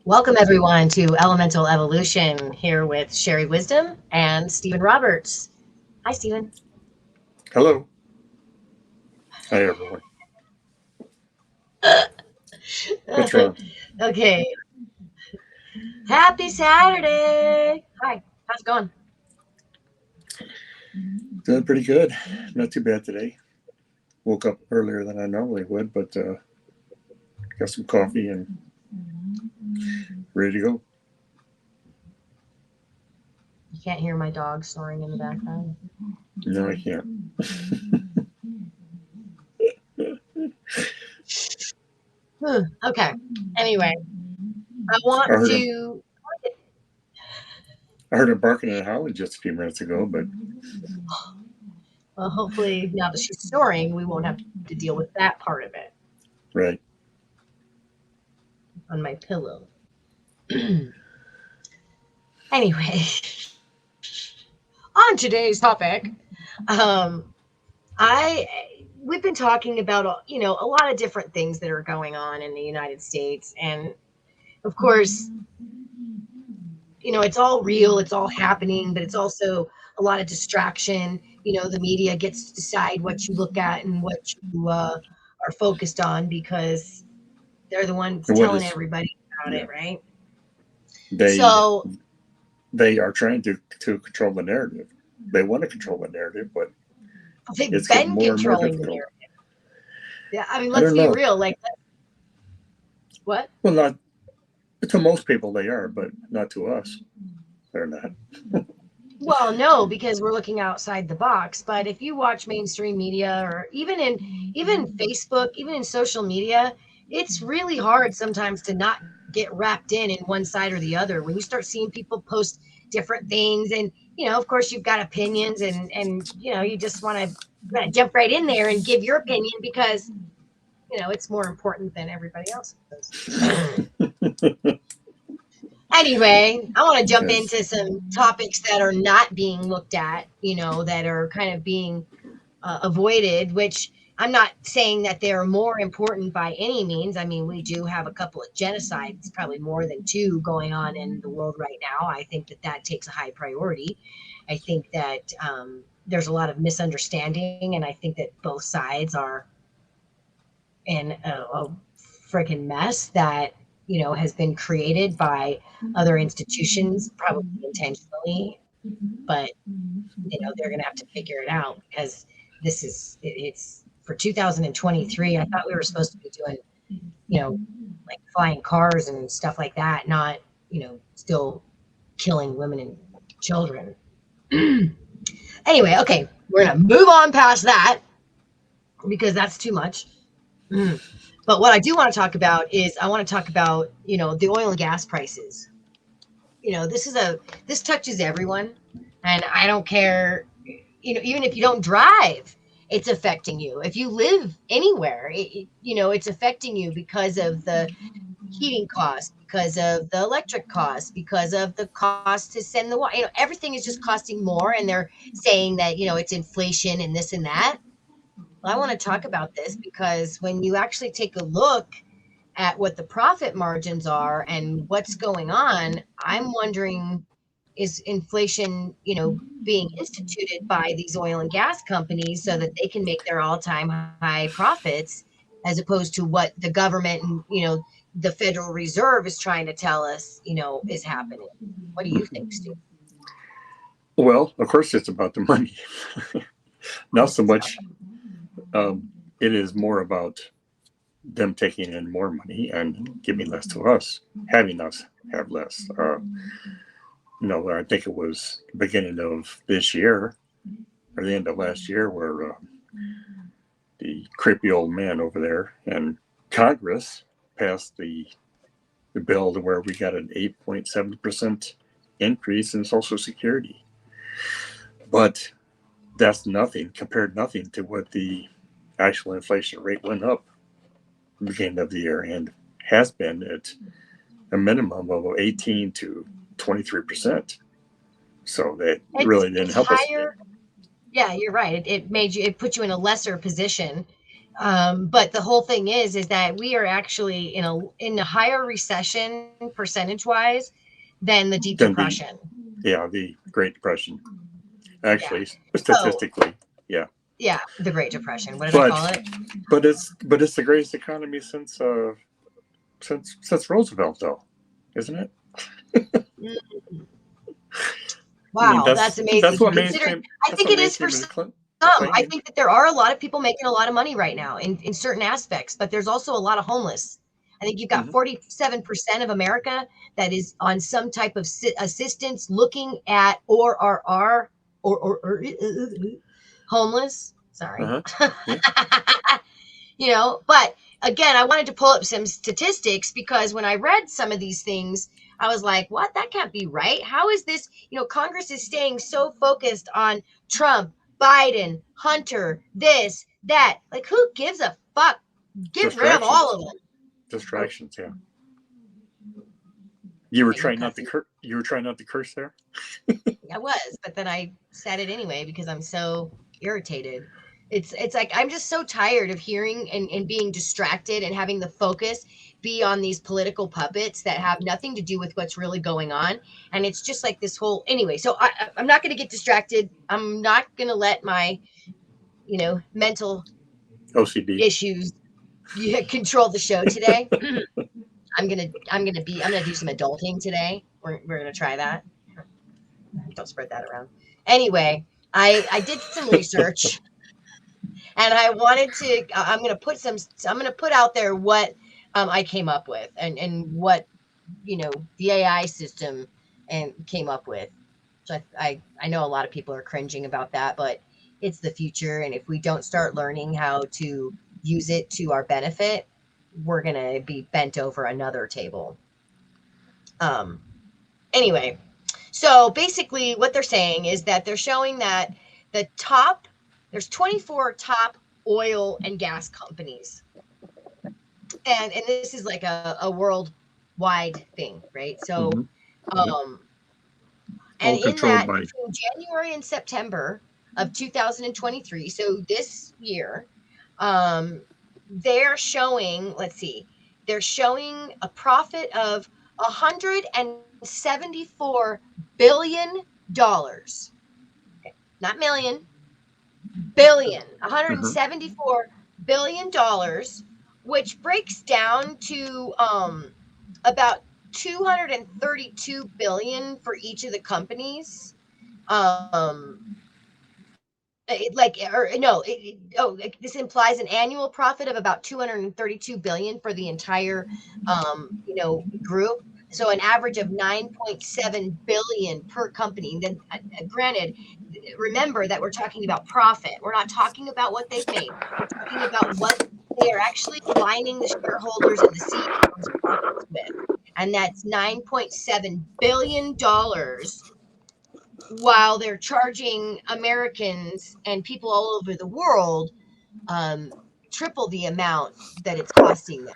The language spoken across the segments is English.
Welcome, everyone, to Elemental Evolution here with Sherry Wisdom and Stephen Roberts. Hi, Stephen. Hello. Hi, everyone. What's wrong? Okay. Happy Saturday. Hi. How's it going? Doing pretty good. Not too bad today. Woke up earlier than I normally would, but got some coffee and ready to go. You can't hear my dog snoring in the background. No, I can't. Okay. Anyway, I I want heard him. to. I heard him barking and howling just a few minutes ago, but Well, hopefully, now that she's snoring, we won't have to deal with that part of it right. on my pillow. Anyway, on today's topic, um, I we've been talking about a lot of different things that are going on in the United States, and of course, it's all real, it's all happening, but it's also a lot of distraction. The media gets to decide what you look at and what you are focused on because they're the ones And what telling is? everybody about Yeah, it, right? they So they are trying to control the narrative. They want to control the narrative, but they've it's getting been more and more controlling the difficult. narrative. Yeah, I mean, I let's don't be know. real. Like, what? Well, not to most people they are, but not to us. They're not. Well, no, because we're looking outside the box. But if you watch mainstream media or even Facebook, even in social media, it's really hard sometimes to not get wrapped in one side or the other. When you start seeing people post different things, and of course, you've got opinions, and you just want to jump right in there and give your opinion because it's more important than everybody else's. Anyway, I want to jump Yes. into some topics that are not being looked at, that are kind of being avoided, which I'm not saying that they're more important by any means. I mean, we do have a couple of genocides, probably more than two going on in the world right now. I think that takes a high priority. I think that there's a lot of misunderstanding, and I think that both sides are in a freaking mess that has been created by other institutions, probably intentionally, but they're going to have to figure it out because it's for 2023. I thought we were supposed to be doing like flying cars and stuff like that, not still killing women and children. Anyway, okay, we're gonna move on past that because that's too much. Mm. But what I do want to talk about is I want to talk about, the oil and gas prices. This touches everyone, and I don't care, even if you don't drive, it's affecting you. If you live anywhere, it's affecting you because of the heating costs, because of the electric costs, because of the cost to send the water. Everything is just costing more, and they're saying that, it's inflation and this and that. Well, I want to talk about this because when you actually take a look at what the profit margins are and what's going on, I'm wondering, is inflation, being instituted by these oil and gas companies so that they can make their all-time high profits, as opposed to what the government and, the Federal Reserve is trying to tell us, is happening. What do you think, Stu? Of Well, of course, it's about the money. Not course so it's about much. It is more about them taking in more money and giving less to us, having us have less. I think it was the beginning of this year or the end of last year where the creepy old man over there and Congress passed the bill to where we got an 8.7% increase in Social Security. But that's nothing, compared nothing to what the actual inflation rate went up at the beginning of the year and has been at a minimum of 18 to 23%. So that really didn't it's help us. higher. Yeah, you're right. It put you in a lesser position, But the whole thing is that we are actually in a higher recession percentage wise than the Deep Then the Depression. the Great Depression. Yeah. Actually, So statistically, yeah. yeah, the Great Depression. What did I But call it? it's the greatest economy since Roosevelt, though, isn't it? Mm, I mean, wow, that's amazing. Considering, I that's think what it is for mainstream is some. I claiming. think that there are a lot of people making a lot of money right now in certain aspects, but there's also a lot of homeless. I think you've got Hmm. 47% of America that is on some type of assistance looking at or homeless. Sorry. Uh-huh. Yeah. But again, I wanted to pull up some statistics because when I read some of these things, I was like, what? That can't be right. How is this? Congress is staying so focused on Trump, Biden, Hunter, this, that. Like, who gives a fuck? Get rid of all Distractions. of them. Oh, Distractions. Yeah. yeah, you're cussing. You were trying not to curse there. I was, but then I said it anyway because I'm so irritated. It's like I'm just so tired of hearing and being distracted and having the focus be on these political puppets that have nothing to do with what's really going on. And it's just like this whole anyway. So I'm not going to get distracted. I'm not going to let my mental OCD. issues control the show today. I'm gonna do some adulting today. We're gonna try that. Don't spread that around. Anyway, I did some research and I wanted to. I'm gonna put out there what I came up with and what the AI system and came up with. So I know a lot of people are cringing about that, but it's the future, and if we don't start learning how to use it to our benefit, we're gonna be bent over another table. Um. Anyway, so basically, what they're saying is that they're showing that the top, there's 24 top oil and gas companies, and this is like a worldwide thing, right? So, Hmm. Yeah. um, and All in controlled that by. between January and September of 2023, so this year, um, they're showing, let's see, they're showing a profit of $174 billion. Okay, not million, billion, Hmm. $174 billion, which breaks down to about 232 billion for each of the companies. Um, or no, this implies an annual profit of about 232 billion for the entire, group. So an average of 9.7 billion per company. Then, granted, remember that we're talking about profit. We're not talking about what they've made. We're talking about what they are actually lining the shareholders and the CEOs' pockets with, and that's $9.7 billion while they're charging Americans and people all over the world um, triple the amount that it's costing them.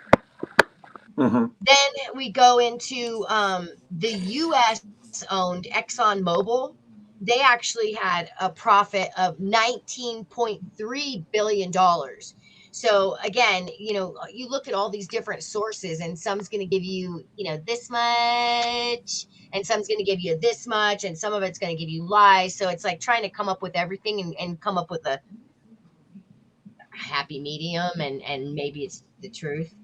Hmm. Then we go into the U.S. owned ExxonMobil. They actually had a profit of $19.3 billion. So again, you look at all these different sources, and some's going to give you, this much, and some's going to give you this much, and some of it's going to give you lies. So it's like trying to come up with everything and come up with a happy medium, and maybe it's the truth.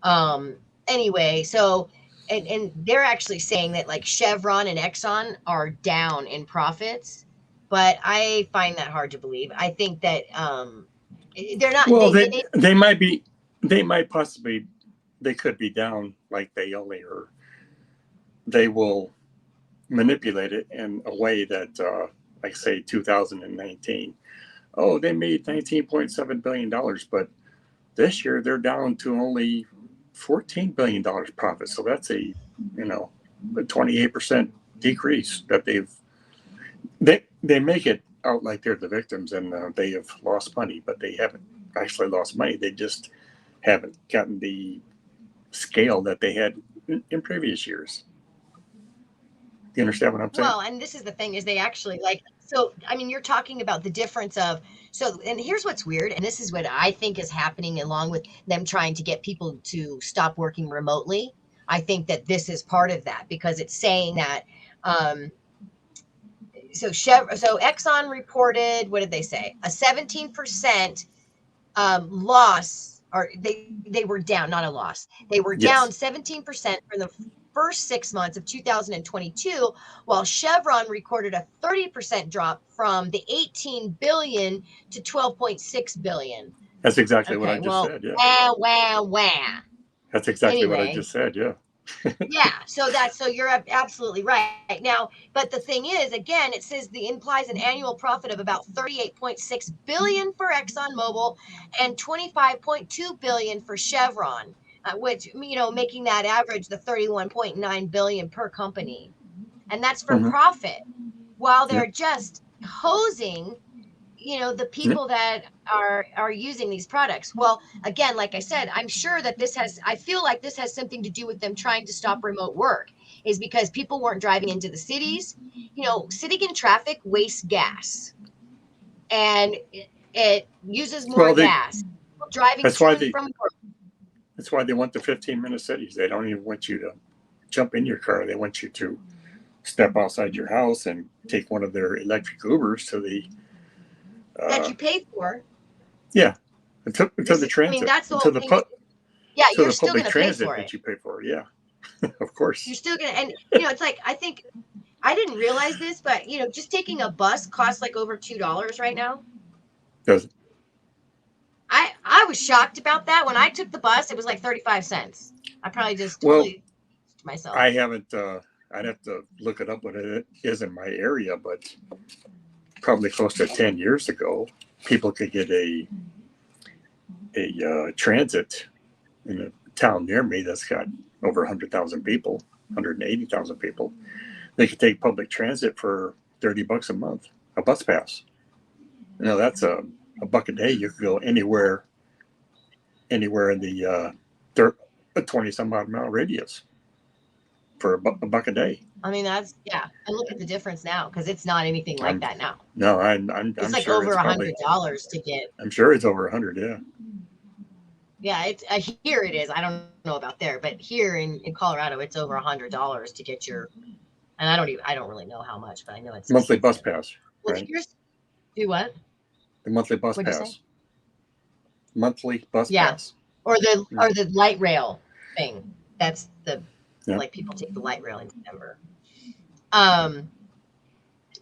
Um, anyway, so and they're actually saying that like Chevron and Exxon are down in profits, but I find that hard to believe. I think that they're not Well, they they might be. They might possibly. They could be down like they only are. They will manipulate it in a way that, like say, 2019. Oh, they made $19.7 billion, but this year they're down to only $14 billion profit. So that's you know a 28% decrease that they make it out like they're the victims and they have lost money, but they haven't actually lost money. They just haven't gotten the scale that they had in previous years. Do you understand what I'm saying? well, and this is the thing is they actually like So, I mean, you're talking about the difference of, so, and here's what's weird, and this is what I think is happening along with them trying to get people to stop working remotely. I think that this is part of that because it's saying that, um, so Exxon reported, what did they say? A 17% loss, or they were down, not a loss. They were down Yes, 17% from the first 6 months of 2022, while Chevron recorded a 30% drop from the 18 billion to 12.6 billion. that's exactly what I Okay, just well, said. Yeah, wah, wah, wah. that's exactly what I Anyway, just said. Yeah. yeah, so you're absolutely right. Now, but the thing is, again, it says the implies an annual profit of about 38.6 billion for ExxonMobil and 25.2 billion for Chevron, which making that average the 31.9 billion per company, and that's for Hmm. profit, while Yeah. they're just hosing the Yeah. people that are using these products. Well, again, like I said, I'm sure that I feel like this has something to do with them trying to stop remote work, is because people weren't driving into the cities. Sitting in traffic wastes gas, and it uses more Well, gas. People driving that's to why and they from work. that's why they want the 15-minute cities. They don't even want you to jump in your car. They want you to step outside your house and take one of their electric Ubers to the That uh, you pay for. yeah, until the I mean, transit, that's the whole thing. Yeah, to you're the still public going to pay transit for it. that you pay for. Yeah, of You're course. still going to, and it's like, I think I didn't realize this, but just taking a bus costs like over $2 right now. Does I was shocked about that. When I took the bus, it was like 35 cents. I probably just well, totally myself. I haven't. I'd have to look it up what it is in my area, but probably close to 10 years ago, people could get a transit in a town near me that's got over 100,000 people, 180,000 people. They could take public transit for $30 a month, a bus pass. That's a buck a day. You could go anywhere in the a 20 some odd mile radius for a buck a day. I mean, that's yeah. And look at the difference now because it's not anything like I'm that now. no, It's I'm like sure over it's a probably hundred dollars to get. I'm sure it's over 100. Yeah, Yeah, it's here it is. I don't know about there, but here in Colorado, it's over $100 to get your. And I don't really know how much, but I know it's monthly bus expensive. pass, Well, right? here's do what? The monthly bus What'd you say? pass, monthly bus Yeah, pass. or the light rail thing. That's the Yeah. like people take the light rail in Denver. Um,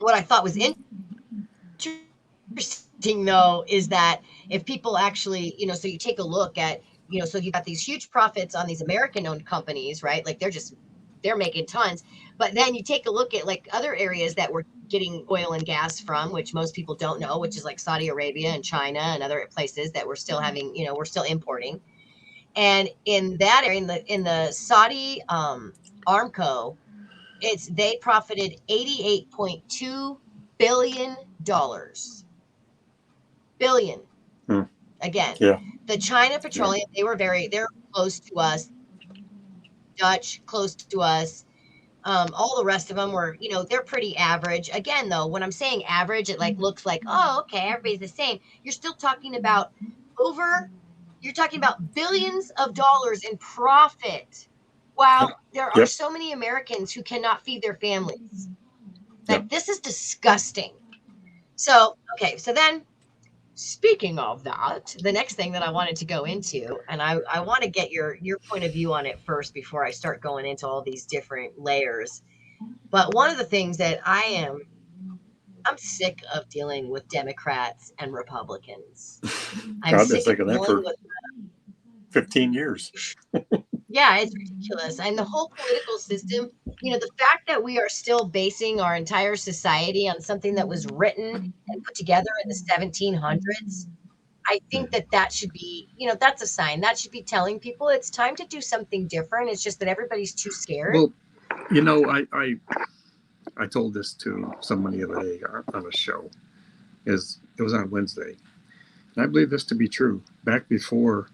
what I thought was interesting though is that if people actually, so you take a look at, so you've got these huge profits on these American owned companies, right? Like they're making tons. But then you take a look at like other areas that we're getting oil and gas from, which most people don't know, which is like Saudi Arabia and China and other places that we're still having, we're still importing. And in that area, in the Saudi Armco, they profited $88.2 billion. Hmm. Again, Yeah. the China Yeah. Petroleum, they're close to us. Dutch close to us. All the rest of them were, they're pretty average. Again, though, when I'm saying average, it like looks like, oh, okay, everybody's the same. You're still talking about over, you're talking about billions of dollars in profit, Yep. while there are Yep. so many Americans who cannot feed their families. Yep. Like this is disgusting. So, okay, so then speaking of that, the next thing that I wanted to go into, and I want to get your point of view on it first before I start going into all these different layers. But one of the things that I'm sick of dealing with Democrats and Republicans. I'm I've been sick of sick of them dealing for with 15 years. yeah, it's ridiculous. And the whole political system, the fact that we are still basing our entire society on something that was written and put together in the 1700s, I think that should be, that's a sign. That should be telling people it's time to do something different. It's just that everybody's too scared. Well, you know, I told this to somebody the other day on a show. It was on Wednesday, and I believe this to be true. Back before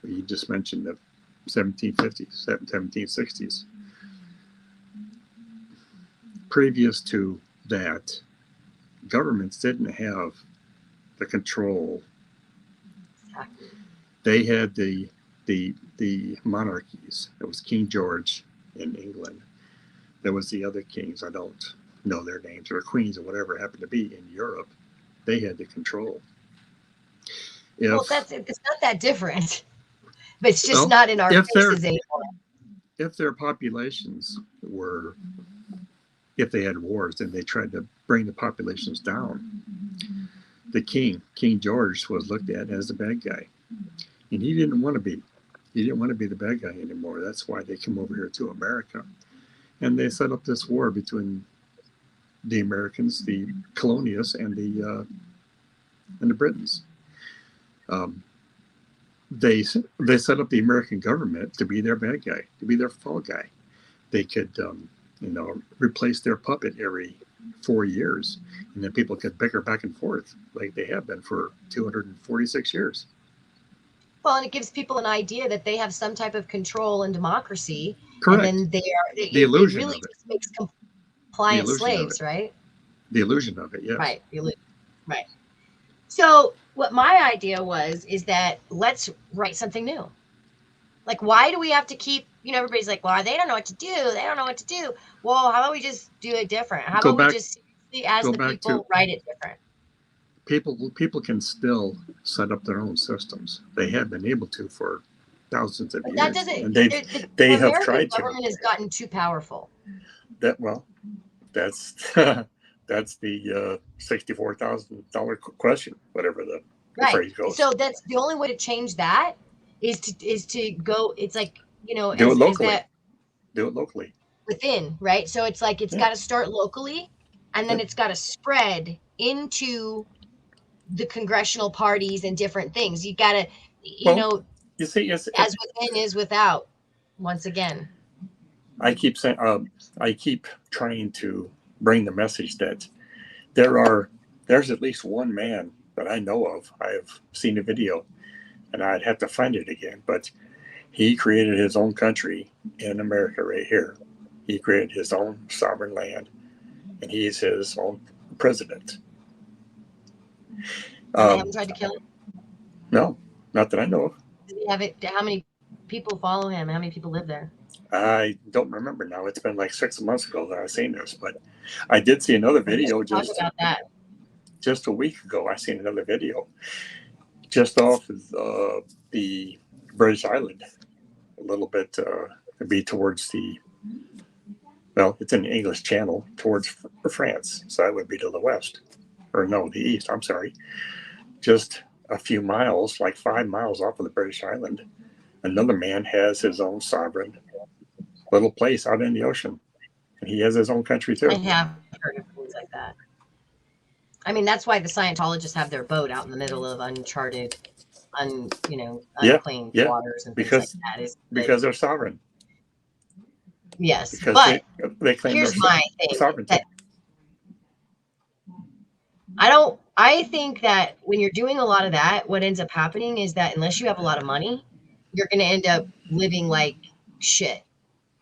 you just mentioned the 1750s, 1760s, previous to that, governments didn't have the control. They had the monarchies. It was King George in England. There was the other kings. I don't know their names, or queens, or whatever it happened to be in Europe. They had the control. Well, If it's not that different, but it's just well, not in our if their faces anymore. if their populations were, if they had wars and they tried to bring the populations down, the King George, was looked at as the bad guy, and he didn't want to be. He didn't want to be the bad guy anymore. That's why they came over here to America, and they set up this war between the Americans, the colonialists, and the Britons. Um, they set up the American government to be their bad guy, to be their fall guy. They could, replace their puppet every 4 years, and then people could bicker back and forth like they have been for 246 years. Well, and it gives people an idea that they have some type of control and democracy, and Correct. then The it illusion really of it. just makes The compliant illusion of it. slaves, right? The illusion of it. Yes. Right. Right. So what my idea is that let's write something new. Like, why do we have to keep, everybody's like, well, they don't know what to do. They don't know what to do. Well, how about we just do it different? How Go about we back. just, as Go the back to people, write it different? people can still set up their own systems. They have been able to for thousands of But that years, doesn't, and the they have American tried to. government has gotten too powerful. That's that's the $64,000 question, whatever the Right. phrase goes. So that's the only way to change that is to go, it's like, Do it as locally. that Do it locally. within, right? So it's like, it's got to start locally, and then it's got to spread into the congressional parties and different things. You got to, You see, as within is without, once again. I keep saying, I keep trying to bring the message that there's at least one man that I know of. I have seen a video, and I'd have to find it again, but he created his own country in America right here. He created his own sovereign land, and he's his own president. They haven't tried to kill him? No, not that I know of. Does he have it? How many people follow him? How many people live there? I don't remember now. It's been like 6 months ago that I've seen this, but I did see another video talk about that. Just a week ago. I seen another video just off of the British island, a little bit be towards it's in the English Channel towards France, so that would be to the west, or no, the east. I'm sorry, just a few miles, like 5 miles off of the British island. Another man has his own sovereign little place out in the ocean, and he has his own country too. I have heard of things like that. I mean, that's why the Scientologists have their boat out in the middle of uncharted, unclaimed waters and things like that. Because they're sovereign. Yes, because but they claim here's my thing. Sovereignty. I think that when you're doing a lot of that, what ends up happening is that unless you have a lot of money, you're going to end up living like shit.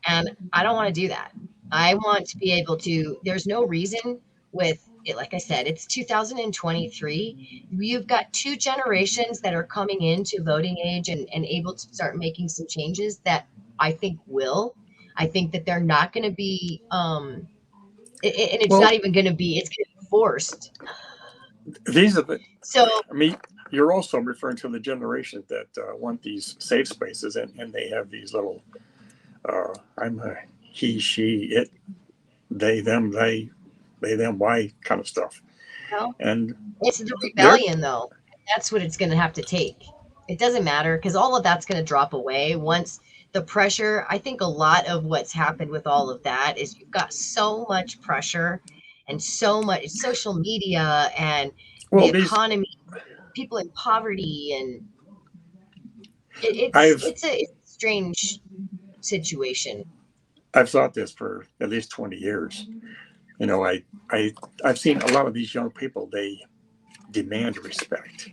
And I don't want to do that. I want to be able to, there's no reason with it. Like I said, it's 2023. You've got 2 generations that are coming into voting age and able to start making some changes that I think will. I think that they're not going to be, and it's not even going to be, it's going to be forced. These are so. I mean, you're also referring to the generation that want these safe spaces, and they have these little, I'm a he, she, it, they, them, why kind of stuff. Well, and it's the rebellion, though. That's what it's going to have to take. It doesn't matter because all of that's going to drop away once the pressure. I think a lot of what's happened with all of that is you've got so much pressure and so much social media and the economy, people in poverty, and it's a strange situation. I've thought this for at least 20 years. I've seen a lot of these young people, they demand respect.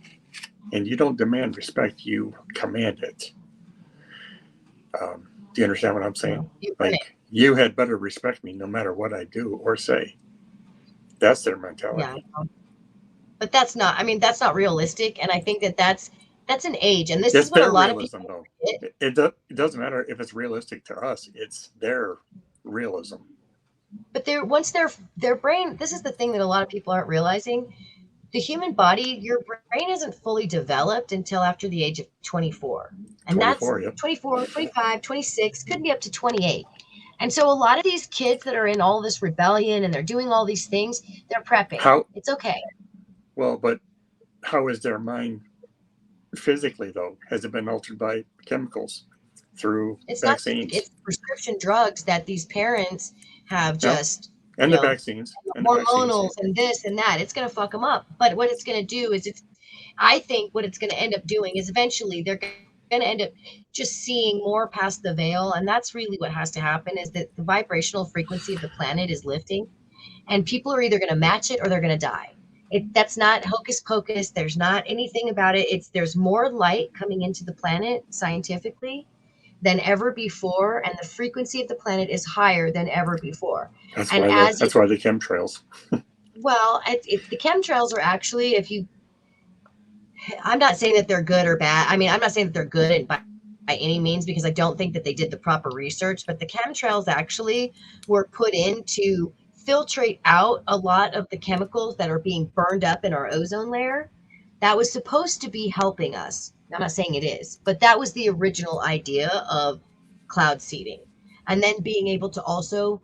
And you don't demand respect, you command it. Do you understand what I'm saying? Like, you had better respect me no matter what I do or say. That's their Yeah, mentality. but that's not. I mean, that's not realistic, and I think that that's an age, and this It's is what a their lot of realism, people though. forget. It doesn't matter if it's realistic to us. It's their realism. But they're once their brain. This is the thing that a lot of people aren't realizing. The human body, your brain isn't fully developed until after the age of 24. And that's 24, yep. 24, 25, 26, could be up to 28. And so a lot of these kids that are in all this rebellion and they're doing all these things, they're prepping. How, It's okay. well, but how is their mind physically, though? Has it been altered by chemicals through It's not just, vaccines? it's prescription drugs that these parents have No. just, And you the know, vaccines. And the vaccines. hormonals and this and that. It's going to fuck them up. But what it's going to do is I think what it's going to end up doing is eventually they're going to end up just seeing more past the veil. And that's really what has to happen is that the vibrational frequency of the planet is lifting and people are either going to match it or they're going to die. That's not hocus pocus. There's not anything about it. There's more light coming into the planet scientifically than ever before. And the frequency of the planet is higher than ever before. And as it, That's why the chemtrails. well, the chemtrails are actually, if you I'm not saying that they're good or bad. I mean, I'm not saying that they're good by any means because I don't think that they did the proper research, but the chemtrails actually were put in to filtrate out a lot of the chemicals that are being burned up in our ozone layer. That was supposed to be helping us. I'm not saying it is, but that was the original idea of cloud seeding. And then being able to also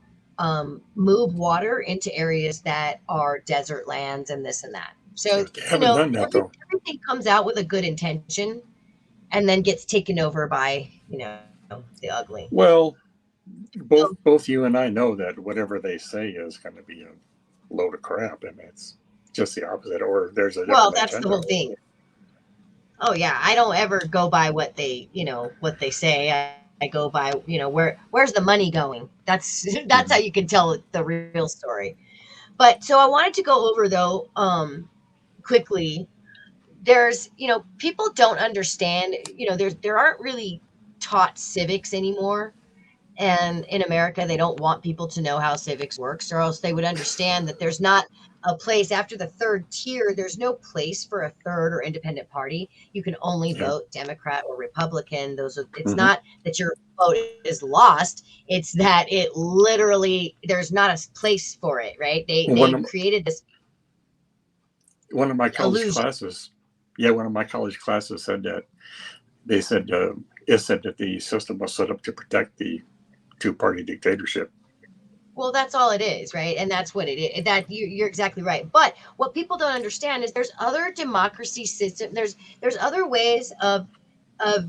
move water into areas that are desert lands and this and that. So, They haven't done that, though. everything comes out with a good intention and then gets taken over by, the ugly. Well, So, both you and I know that whatever they say is going to be a load of crap, and it's just the opposite, or there's a well, different that's the agenda. whole thing. Oh yeah, I don't ever go by what they say. I go by, where's the money going? That's that's how you Mm-hmm. can tell the real story. But so I wanted to go over though quickly. People don't understand, there aren't really taught civics anymore. And in America, they don't want people to know how civics works, or else they would understand that there's not a place after the third tier. There's no place for a third or independent party. You can only Yeah. vote Democrat or Republican. It's Mm-hmm. not that your vote is lost. It's that it literally there's not a place for it. Right? They Well, they created this one of my college illusion. classes, yeah, one of my college classes said that they said it said that the system was set up to protect the two-party dictatorship. Well, that's all it is, right? And that's what it is. You're exactly right. But what people don't understand is there's other democracy system. There's other ways of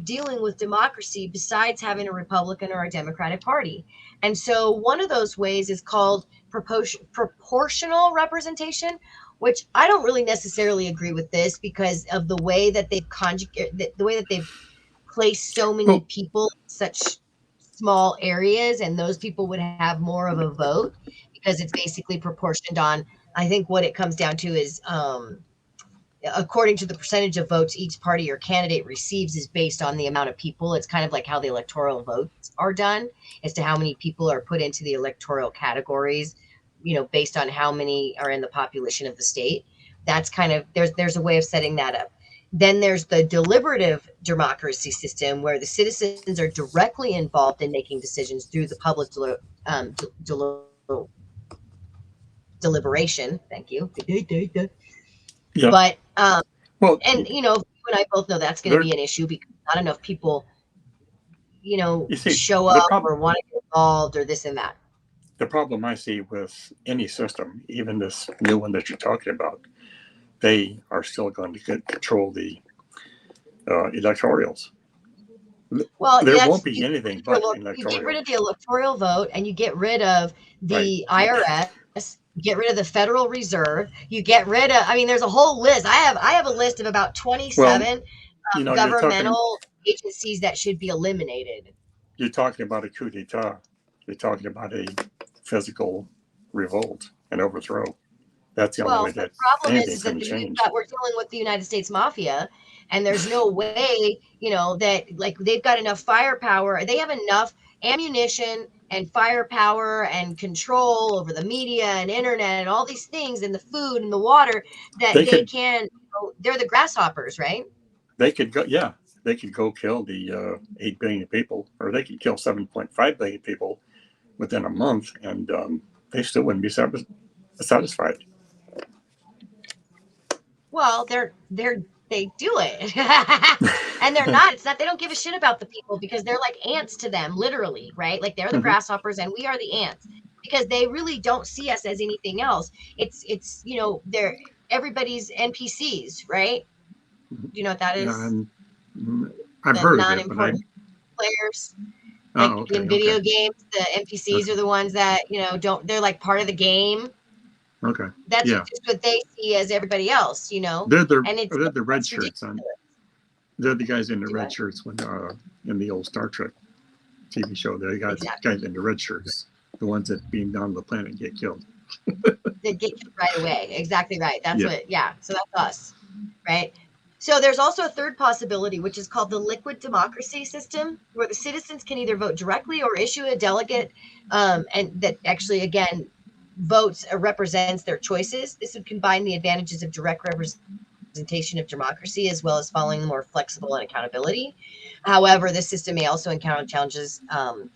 dealing with democracy besides having a Republican or a Democratic Party. And so one of those ways is called proportional representation, which I don't really necessarily agree with this because of the way that they've the way that they've place so many Well, people in such small areas, and those people would have more of a vote because it's basically proportioned on. I think what it comes down to is according to the percentage of votes each party or candidate receives is based on the amount of people. It's kind of like how the electoral votes are done as to how many people are put into the electoral categories, based on how many are in the population of the state. That's kind of there's a way of setting that up. Then there's the deliberative democracy system where the citizens are directly involved in making decisions through the public um, del- deliberation. Thank you. yeah. But Well, and you and I both know that's going to there. be an issue because not enough people, You see, show up or want to get involved or this and that. the problem I see with any system, even this new one that you're talking about, they are still going to control the electorals. Well, There that's won't be anything but you get rid electoral. of the electoral vote and you get rid of Right. the IRS, you get rid of the Federal Reserve, you get rid of. I mean, there's a whole list. I have a list of about Well, 27 you're talking governmental agencies that should be eliminated. you're talking about a coup d'état. You're talking about a physical revolt and overthrow. That's the only Well, way the that problem is anything's that going to change. we're dealing with the United States Mafia, and there's no way, that like they've got enough firepower. They have enough. ammunition and firepower and control over the media and internet and all these things and the food and the water that They they could can, they're the grasshoppers, right? they could go, yeah, they could go kill the 8 billion people, or they could kill 7.5 billion people within a month, and they still wouldn't be satisfied. Well, they do it. And they're not, it's not, they don't give a shit about the people because they're like ants to them, literally, right? Like they're the Hmm. grasshoppers and we are the ants because they really don't see us as anything else. It's, they're everybody's NPCs, right? Do you know what that Yeah, is? and I've The heard of it, but I non-important players. Like oh, in okay, okay, video games, the NPCs okay, are the ones that, don't, they're like part of the game. okay, That's yeah. just what they see as everybody else, and They're the red that's shirts ridiculous. on. They're the guys in the Do red what? shirts when in the old Star Trek TV show. They got Exactly. guys in the red shirts, the ones that beam down the planet and get killed. They get killed right away. Exactly right. That's Yeah. what, yeah. So that's us, right? So there's also a third possibility, which is called the liquid democracy system, where the citizens can either vote directly or issue a delegate, and that actually, again, votes represents their choices. This would combine the advantages of direct representation of democracy as well as following more flexible and accountability. However, this system may also encounter challenges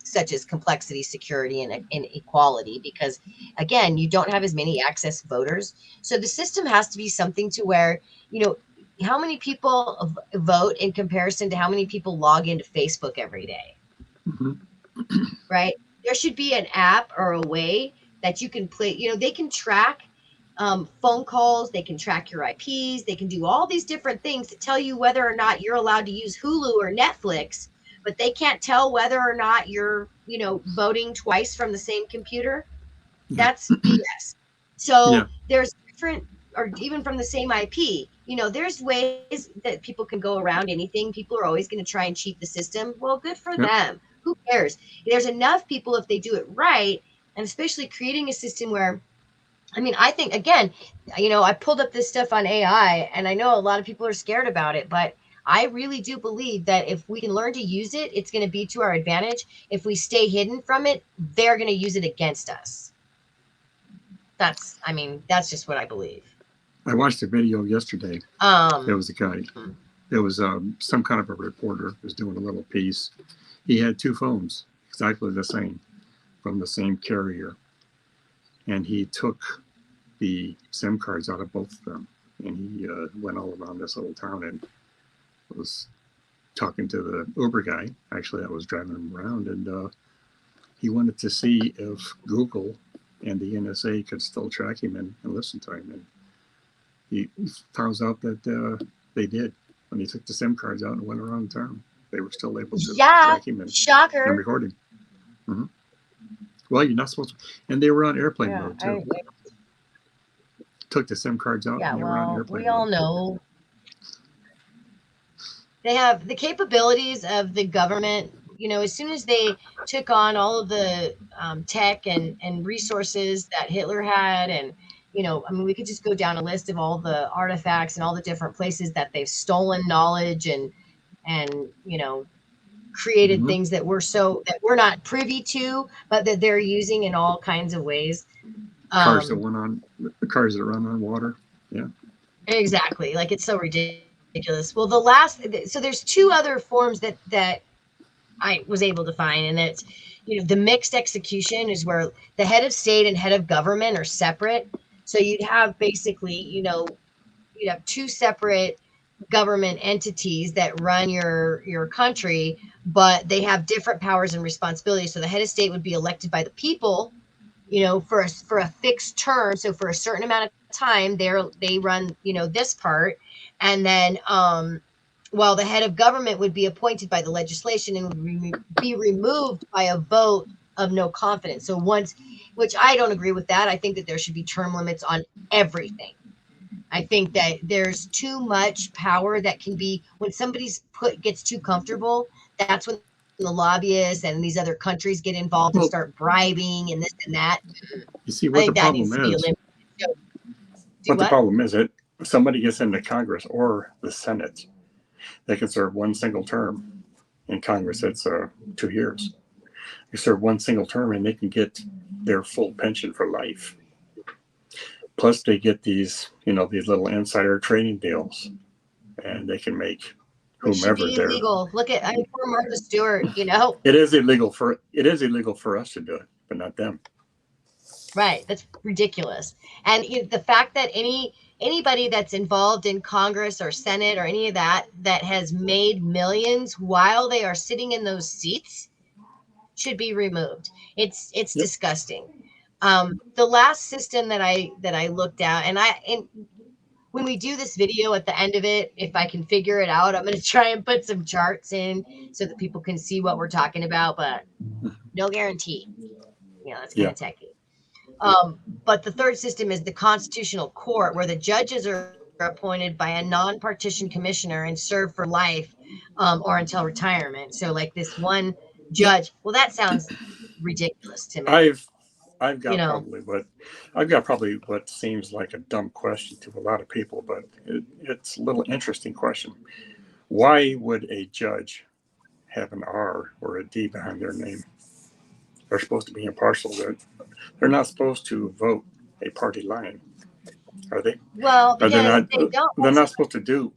such as complexity, security, and inequality because, again, you don't have as many access voters. So the system has to be something to where, you know, how many people vote in comparison to how many people log into Facebook every day, Hmm. right? There should be an app or a way that you can play, they can track phone calls, they can track your IPs, they can do all these different things to tell you whether or not you're allowed to use Hulu or Netflix, but they can't tell whether or not you're, voting twice from the same computer. Yeah. That's BS. Yeah. So there's different, or even from the same IP, there's ways that people can go around anything. People are always going to try and cheat the system. Well, good for Yep. them. Who cares? There's enough people, if they do it right, and especially creating a system where, I mean, I think, again, I pulled up this stuff on AI, and I know a lot of people are scared about it, but I really do believe that if we can learn to use it, it's going to be to our advantage. If we stay hidden from it, they're going to use it against us. That's just what I believe. I watched a video yesterday. There Um, was a guy. There was some kind of a reporter was doing a little piece. He had two phones, exactly the same, from the same carrier, and he took the SIM cards out of both of them, and he went all around this little town and was talking to the Uber guy, actually, that was driving him around, and he wanted to see if Google and the NSA could still track him and listen to him. And he found out that they did. When he took the SIM cards out and went around town, they were still able to yeah, track him and shocker. record him. Mm-hmm. Well, you're not supposed to. And they were on airplane Yeah, mode too. Took the SIM cards out yeah. and they were on Well, we airplane all mode. know they have the capabilities of the government. As soon as they took on all of the tech and resources that Hitler had, and we could just go down a list of all the artifacts and all the different places that they've stolen knowledge and created Mm-hmm. things that we're not privy to, but that they're using in all kinds of ways. Cars that Um, went on, cars that run on water. Yeah. exactly, like it's so ridiculous. Well, so there's two other forms that I was able to find, and it's the mixed execution is where the head of state and head of government are separate. So you'd have basically, you'd have two separate government entities that run your country, but they have different powers and responsibilities. So the head of state would be elected by the people, for a fixed term. So for a certain amount of time, they run, this part, and then while the head of government would be appointed by the legislation and would be removed by a vote of no confidence. So once, which I don't agree with that. I think that there should be term limits on everything. I think that there's too much power that can be when somebody's gets too comfortable. That's when the lobbyists and these other countries get involved and Well, start bribing and this and that. you see I what the think that problem needs to be is. eliminated. So, do What the what? problem is, it somebody gets into Congress or the Senate, they can serve one single term. In Congress, it's 2 years. You serve one single term and they can get their full pension for life. Plus, they get these, these little insider trading deals, and they can make Which should whomever be they're. illegal. Look at poor Martha Stewart. You know, It is illegal for us to do it, but not them. right? That's ridiculous. And the fact that anybody that's involved in Congress or Senate or any of that has made millions while they are sitting in those seats should be removed. It's Yep. disgusting. The last system that I looked at, and when we do this video at the end of it, if I can figure it out, I'm going to try and put some charts in so that people can see what we're talking about, but no guarantee. That's kind Yeah. of techy. But the third system is the constitutional court, where the judges are appointed by a non-partisan commissioner and serve for life, or until retirement. So, like this one Yeah. judge, well, that sounds ridiculous to me. I've I've You got know, probably what seems like a dumb question to a lot of people, but it's a little interesting question. Why would a judge have an R or a D behind their name? They're supposed to be impartial. They're not supposed to vote a party line, are they? well, Or they're because not. if they don't, They're not supposed to do.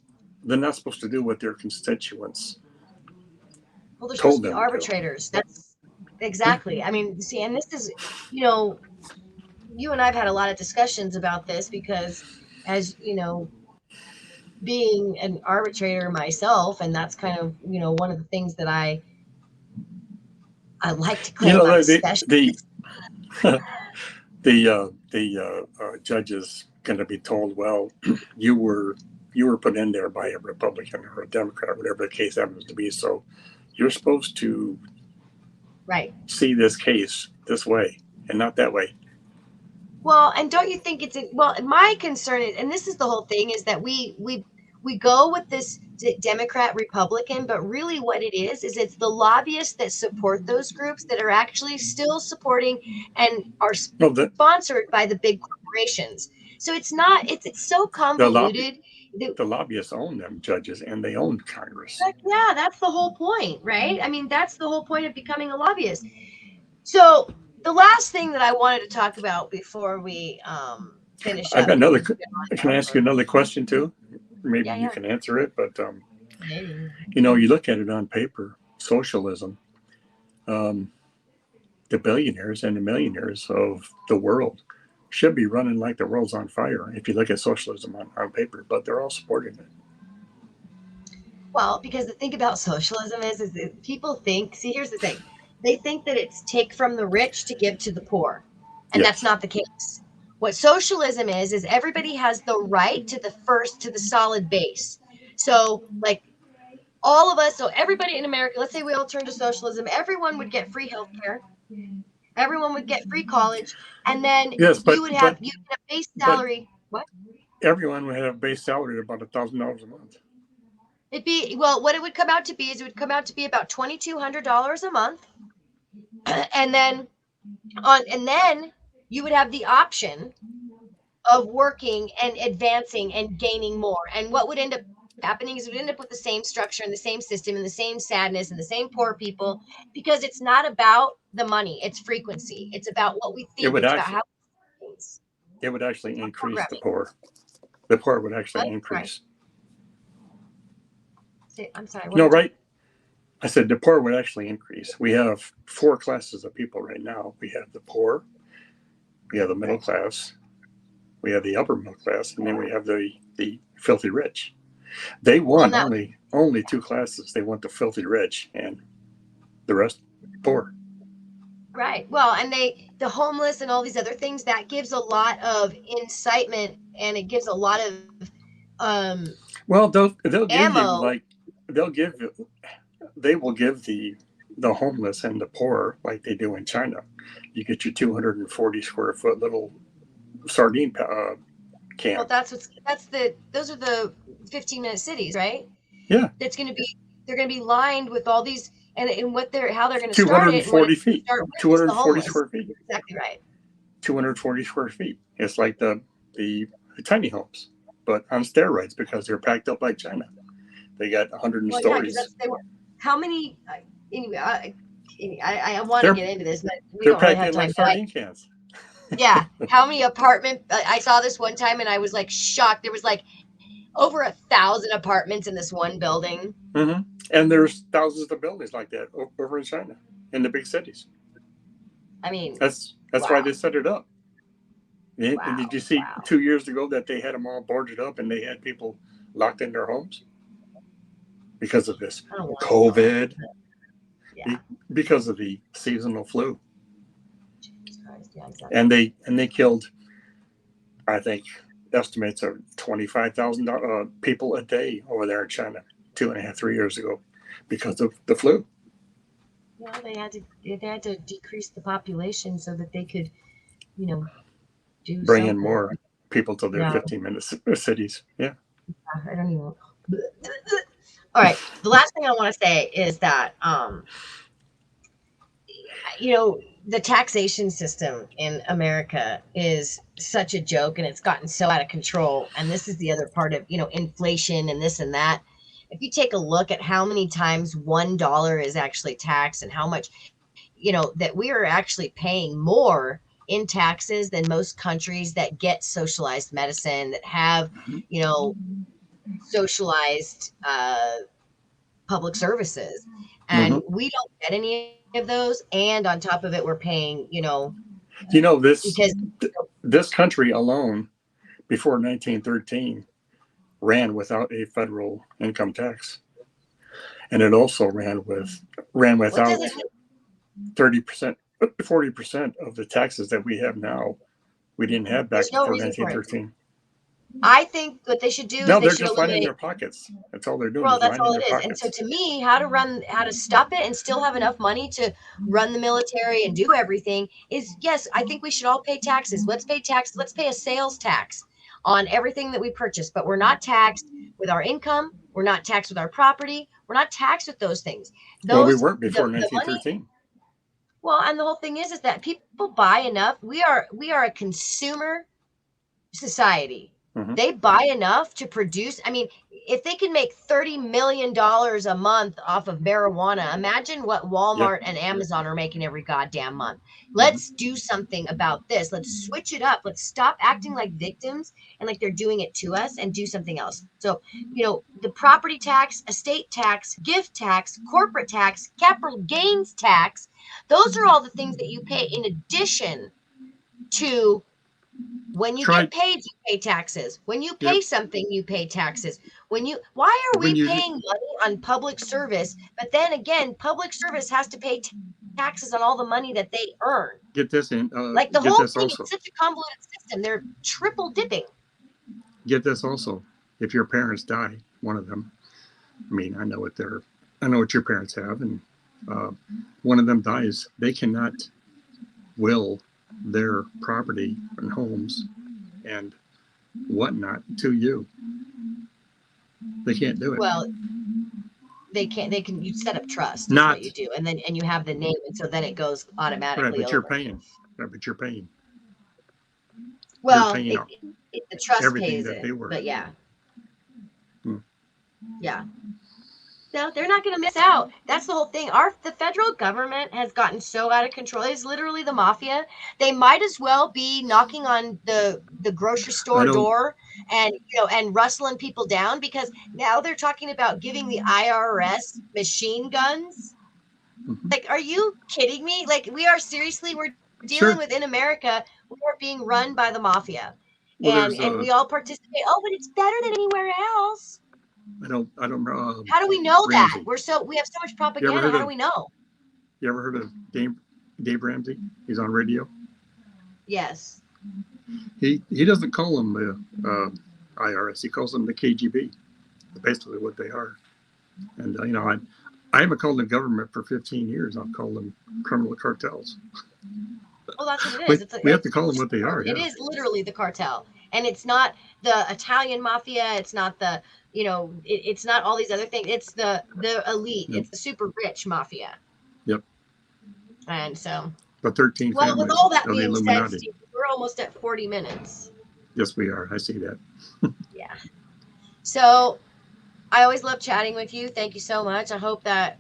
They're not supposed to do what their constituents well, they're supposed told to be them to do. arbitrators. That's Yeah. exactly. I mean, see, and this is, you know, you and I've had a lot of discussions about this because, as you know, being an arbitrator myself, and that's kind of one of the things that I like to You claim know I'm a the specialist. the judge is going to be told, well, you were put in there by a Republican or a Democrat, whatever the case happens to be. So you're supposed to Right. see this case this way and not that way. Well, and don't you think well, my concern is, and this is the whole thing, is that we go with this Democrat Republican, but really what it is it's the lobbyists that support those groups that are actually still supporting and are No, the sponsored by the big corporations. So it's not it's so the lobby convoluted. the lobbyists own them judges and they own Congress. Yeah, that's the whole point, right? I mean, that's the whole point of becoming a lobbyist. So the last thing that I wanted to talk about before we finish I've up, got because another. we've been on Can I now ask you for another question too? Maybe yeah, you yeah, can answer it, but maybe. you look at it on paper, socialism. Um, the billionaires and the millionaires of the world should be running like the world's on fire if you look at socialism on paper, but they're all supporting it. Well, because the thing about socialism is that people think. See, here's the thing: they think that it's take from the rich to give to the poor, and that's Yes. not the case. What socialism is everybody has the right to the solid base. So, like all of us, so everybody in America, let's say we all turn to socialism, everyone would get free health care, everyone would get free college, and then Yes, you would have you get a base but salary. What? everyone would have a base salary of about $1,000 a month. It'd be well, what it would come out to be is it would come out to be about $2,200 a month, and then you would have the option of working and advancing and gaining more. And what would end up happening is it would end up with the same structure and the same system and the same sadness and the same poor people, because it's not about the money, it's frequency. It's about what we It think, would it's about actually how we think. it would actually Our increase the programming. poor. The poor would actually What? Right. increase. I'm sorry, what was that? Right? I said the poor would actually increase. We have four classes of people right now. We have the poor, we have the middle class, we have the upper middle class, and then we have the filthy rich. They Well, want now, only two classes. They want the filthy rich and the rest poor. right. Well, and the homeless and all these other things, that gives a lot of incitement, and it gives a lot of Well, they'll give you ammo. they'll give they will give the homeless and the poor like they do in China. You get your 240 square foot little sardine Well, can. those are the 15-minute cities, right? Yeah, That's going to be they're going to be lined with all these, and what they're how they're going to start it, and what 240 it's going to feet, start with is the 240 homeless. square feet, You're exactly right. 240 square feet. It's like the tiny homes, but on steroids because they're packed up like China. They got 100 Well, yeah, because stories. that's they were how many anyway. I want to They're get into this, but we they're don't really packed have in like time. But sardine cans. yeah, how many apartment? I saw this one time and I was like shocked. There was like over 1,000 apartments in this one building. Hmm. And there's thousands of buildings like that over in China, in the big cities. I mean, That's why wow, they set it up. And did wow, you see wow. 2 years ago that they had them all boarded up and they had people locked in their homes because of this I don't want to know. COVID, Yeah, because of the seasonal flu, Jesus Christ. Yeah, and exactly. they killed, I think, estimates of 25,000 people a day over there in China 2.5, 3 years ago because of the flu. Yeah, they had to decrease the population so that they could, you know, do Bring in something. more people to their Yeah, 15-minute cities. Yeah. I don't even. All right. The last thing I want to say is that the taxation system in America is such a joke and it's gotten so out of control. And this is the other part of, inflation and this and that. If you take a look at how many times $1 is actually taxed and how much, that we are actually paying more in taxes than most countries that get socialized medicine, that have, you know, socialized public services. Mm-hmm. And we don't get any of those. And on top of it, we're paying, You know, this because this country alone before 1913 ran without a federal income tax, and it also ran what does it without 30%, 40% of the taxes that we have now. We didn't have back there's no before reason for it. 1913. I think what they should do is No, they they're should just lining eliminate. their pockets. That's all they're doing Well, is that's all lining it their is. And so pockets. to me, how to stop it and still have enough money to run the military and do everything is, yes, I think we should all pay taxes. Let's pay tax. Let's pay a sales tax on everything that we purchase, but we're not taxed with our income. We're not taxed with our property. We're not taxed with those things. Well, we Those weren't before the money. 1913. Well, and the whole thing is that people buy enough. We are a consumer society. Mm-hmm. They buy enough to produce. I mean, if they can make $30 million a month off of marijuana, imagine what Yeah. Walmart and Amazon are making every goddamn month. Mm-hmm. Let's do something about this. Let's switch it up. Let's stop acting like victims and like they're doing it to us and do something else. So, the property tax, estate tax, gift tax, corporate tax, capital gains tax, those are all the things that you pay in addition to when you Try. get paid, you pay taxes. When you Yep. pay something, you pay taxes. Why are When we you paying money on public service? But then again, public service has to pay taxes on all the money that they earn. get this in, Like the get whole this thing, also. it's such a convoluted system. They're triple dipping. Get this also. If your parents die, one of them. I mean, I know what your parents have, and uh, one of them dies. They cannot will their property and homes and whatnot to you. They can't do it. Well, they can you set up trust is what you Not do. And you have the name, and so then it goes right, automatically but you're over. paying. Right, but you're paying. You're Well, paying the trust everything pays that it. they were. But yeah. Hmm. Yeah. No, they're not going to miss out. That's the whole thing. The federal government has gotten so out of control. It's literally the mafia. They might as well be knocking on the grocery I store don't. door and and rustling people down, because now they're talking about giving the IRS machine guns. Mhm. Like, are you kidding me? Like, we're dealing Sure. with, in America, we are being run by the mafia. Well, And we all participate. Oh, but it's better than anywhere else. I don't. How do we know that? Ramsey. We have so much You ever propaganda. heard How do of we know? Dave Ramsey? He's on radio. Yes. He doesn't call them the IRS. He calls them the KGB. Basically, what they are. And I haven't called them government for 15 years. I've called them criminal cartels. Well, that's what it is. We we have to call them what they are. It Yeah. is literally the cartel, and it's not the Italian mafia. It's not it's not all these other things. It's the elite. Yep. It's the super rich mafia. Yep. And so, The 13 well, with families all that of the being said, Illuminati. Steve, we're almost at 40 minutes. Yes, we are. I see that. Yeah. So I always love chatting with you. Thank you so much. I hope that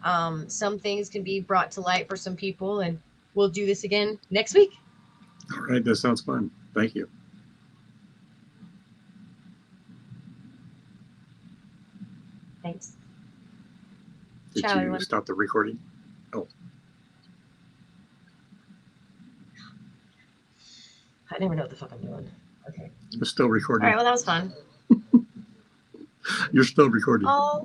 some things can be brought to light for some people, and we'll do this again next week. All right, that sounds fun. Thank you. Thanks. Did Ciao, you everyone. stop the recording? Oh, I never know what the fuck I'm doing. Okay. it's still All recording. right. Well, that was fun. You're still recording. Oh.